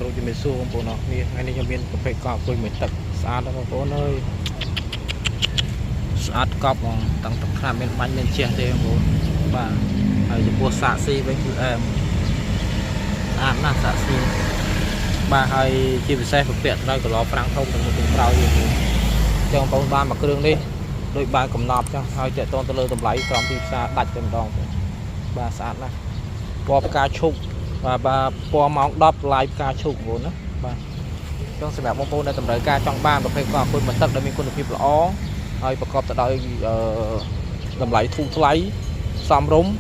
គ្រូជំរាបសួរបងប្អូនអរគ្នាថ្ងៃនេះខ្ញុំមានប្រភេទកប់គុយមួយទឹកស្អាតបងប្អូនអើយស្អាតកប់បងតាំងទឹកខ្នាតមានបាញ់មានជះទេបងប្អូនបាទហើយចំពោះសាកស៊ីវិញគឺអែមស្អាតណាស់សាកស៊ីបាទហើយជាពិសេសប្រភេទត្រូវកន្លងប្រាំងធំទាំងមុខទាំងក្រោយវិញចឹងបងប្អូនបានមកគ្រឿងនេះដូចបានកំណប់ចឹងហើយតេតងទៅលើតម្លៃក្រោមទីផ្សារដាច់តែម្ដងបាទស្អាតណាស់ពណ៌ផ្កាឈូកបាទពណ៌ម៉ោង10ឡាយផ្កាឈូកបងប្អូនណាបាទចឹងសម្រាប់បងប្អូនដែលតម្រូវការចង់បានប្រភេទកក់គុយមួយទឹកដែលមានគុណភាពល្អហើយប្រកបទៅដោយតម្លៃធូរថ្លៃសមរម្យ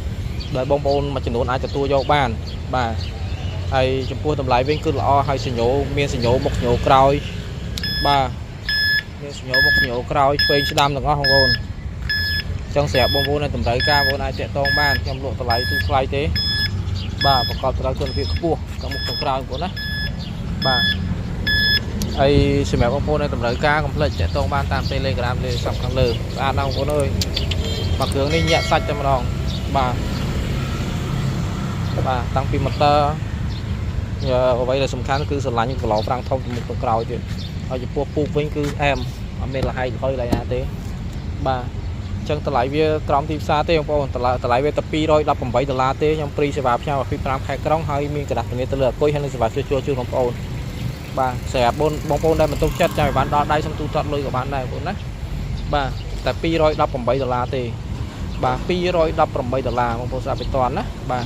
ដែលបងប្អូនមួយចំនួនអាចទទួលយកបានបាទហើយចំពោះតម្លៃវិញគឺល្អហើយសញ្ញោមានសញ្ញោមុខសញ្ញោក្រោយបាទមានសញ្ញោមុខសញ្ញោក្រោយឆ្វេងស្ដាំទាំងអស់បងប្អូនចឹងសម្រាប់បងប្អូនដែលតម្រូវការបងប្អូនអាចតាក់ទងបានខ្ញុំលក់តម្លៃទូថ្លៃទេបាទប្រកបទៅដោយគុណភាពខ្ពស់ទាំងមុខទាំងក្រោយបងប្អូនណាបាទហើយសម្រាប់បងប្អូនដែលតម្រូវការកុំភ្លេចតាក់ទងបានតាម Telegram លេខសំខាន់លើស្អាតណាស់បងប្អូនអើយមកគ្រឿងនេះញាក់សាច់តែម្ដងបាទតាំងពី motor អ្វីដែលសំខាន់គឺស្រឡាញ់គីឡូប្រាំងធំទៅមុខទៅក្រោយទៀតហើយចំពោះពូកវិញគឺអែមអត់មានលហែកលហុយឡើយណាទេបាទអញ្ចឹងតម្លៃវាក្រោមទីផ្សារទេបងប្អូនតម្លៃវាតែ$218ទេខ្ញុំព្រីសេវាផ្ញើ25ខែក្រុងហើយមានក្រដាស់ធានាទៅលើអគុយហើយនឹងសេវាជួសជុលជូនបងប្អូនបាទសម្រាប់បងប្អូនដែលមិនទុកចិត្តចាំឲ្យបានដល់ដៃសុំទូទាត់លុយក៏បានដែរបងប្អូនណាបាទតែ$218ទេបាទ$218បងប្អូនស្រាប់ពីតន់ណាបាទ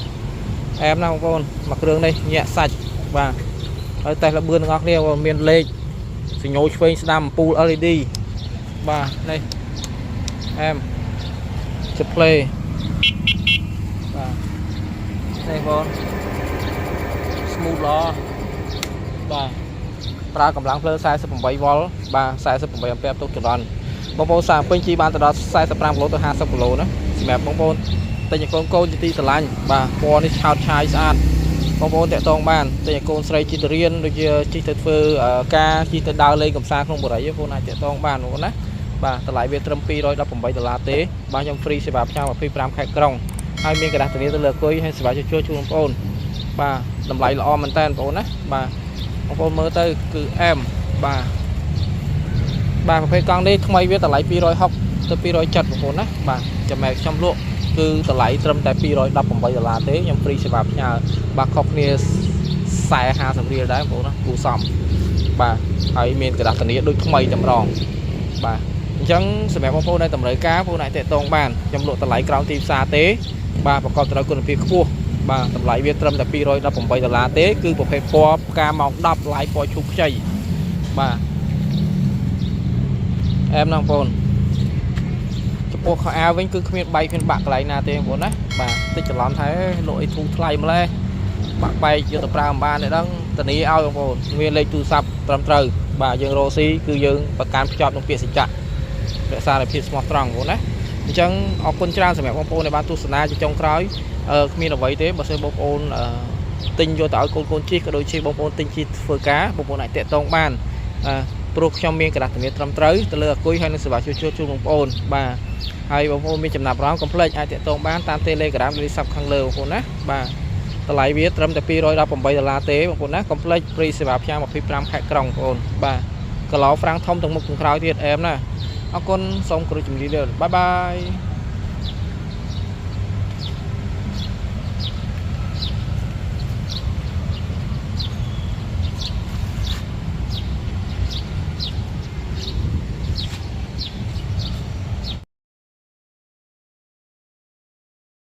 អែមណាស់បងប្អូនមកគ្រឿងនេះញាក់សាច់បាទហើយតេស្តលបឿនទាំងអស់គ្នាមានលេខសញ្ញោឆ្វេងស្ដាំពូល LED បាទនេះអែមdisplay បាទនេះបង smooth ល្អបាទប្រើកម្លាំងភ្លើង48 វ៉ុលបាទ48 អាំពែទុកចរន្តបងប្អូនសាពេញជីបានទៅដល់45គីឡូទៅ50គីឡូណាសម្រាប់បងប្អូនទិញកូនជាទីស្រឡាញ់បាទពណ៌នេះឆោតឆាយស្អាតបងប្អូនតាក់ទងបានទិញកូនស្រីជីទៅរៀនដូចជាជីទៅធ្វើការជីទៅដើរលេងកំសាន្តក្នុងបរិយាបងប្អូនអាចតាក់ទងបានបងប្អូនណាបាទតម្លៃវាត្រឹម$218ទេបាទខ្ញុំហ្វ្រីសេវាផ្ញើ25ខែក្រុងហើយមានក្រដាស់ធានាទៅលើអគុយហើយសេវាជួសជុលជូនបងប្អូនបាទតម្លៃល្អមែនតើបងប្អូនណាបាទបងប្អូនមើលទៅគឺអែមបាទប្រភេទកង់នេះថ្មីវាតម្លៃ260ទៅ270បងប្អូនណាបាទចំណែកខ្ញុំលក់គឺតម្លៃត្រឹមតែ$218ទេខ្ញុំហ្វ្រីសេវាផ្ញើបាទខុសគ្នា40-50រៀលដែរបងប្អូនណាគូសំបាទហើយមានក្រដាស់ធានាដូចថ្មីតែម្ដងបាទអញ្ចឹងសម្រាប់បងប្អូនដែលតម្រូវការបងប្អូនអាចតាក់ទងបានខ្ញុំលក់តម្លៃក្រោមទីផ្សារទេបាទប្រកបទៅដោយគុណភាពខ្ពស់បាទតម្លៃវាត្រឹមតែ$218ទេគឺប្រភេទពណ៌ផ្កាម៉ោង10ឡាយពណ៌ឈូកខ្ចីបាទអែមណាស់បងប្អូនចំពោះខោអាវវិញគឺគ្មានបែកគ្មានបាក់កន្លែងណាទេបងប្អូនណាបាទតិចច្រឡំថាលក់អីធូរថ្លៃម្លេះបាក់បែកយកទៅប្រើមិនបានទេដឹងធានាឲ្យបងប្អូនមានលេខទូរស័ព្ទត្រឹមត្រូវបាទយើងរកស៊ីគឺយើងប្រកាន់ភ្ជាប់នឹងពាក្យសច្ចៈរក្សានូវភាពស្មោះត្រង់បងប្អូនណាអញ្ចឹងអរគុណច្រើនសម្រាប់បងប្អូនដែលបានទស្សនាជាចុងក្រោយគ្មានអ្វីទេបើសិនបងប្អូនទិញយកទៅឲ្យកូនជិះក៏ដូចជាបងប្អូនទិញជិះធ្វើការបងប្អូនអាចតាក់ទងបានព្រោះខ្ញុំមានក្រដាស់ធានាត្រឹមត្រូវទៅលើអគុយហើយនឹងសេវាជួសជុលជូនបងប្អូនបាទហើយបងប្អូនមានចំណាប់អារម្មណ៍កុំភ្លេចអាចតាក់ទងបានតាម Telegram លេខស័ព្ទខាងលើបងប្អូនណាបាទតម្លៃវាត្រឹមតែ$218ទេបងប្អូនណាកុំភ្លេចព្រីសេវាផ្ញើ25ខែក្រុងបងប្អូនបាទគីឡូហ្វ្រាំងធំទាំងមុខទាំងក្រោយទៀតអែមណាអរគុណសូមគោរពជំរាបលាបាយបាយ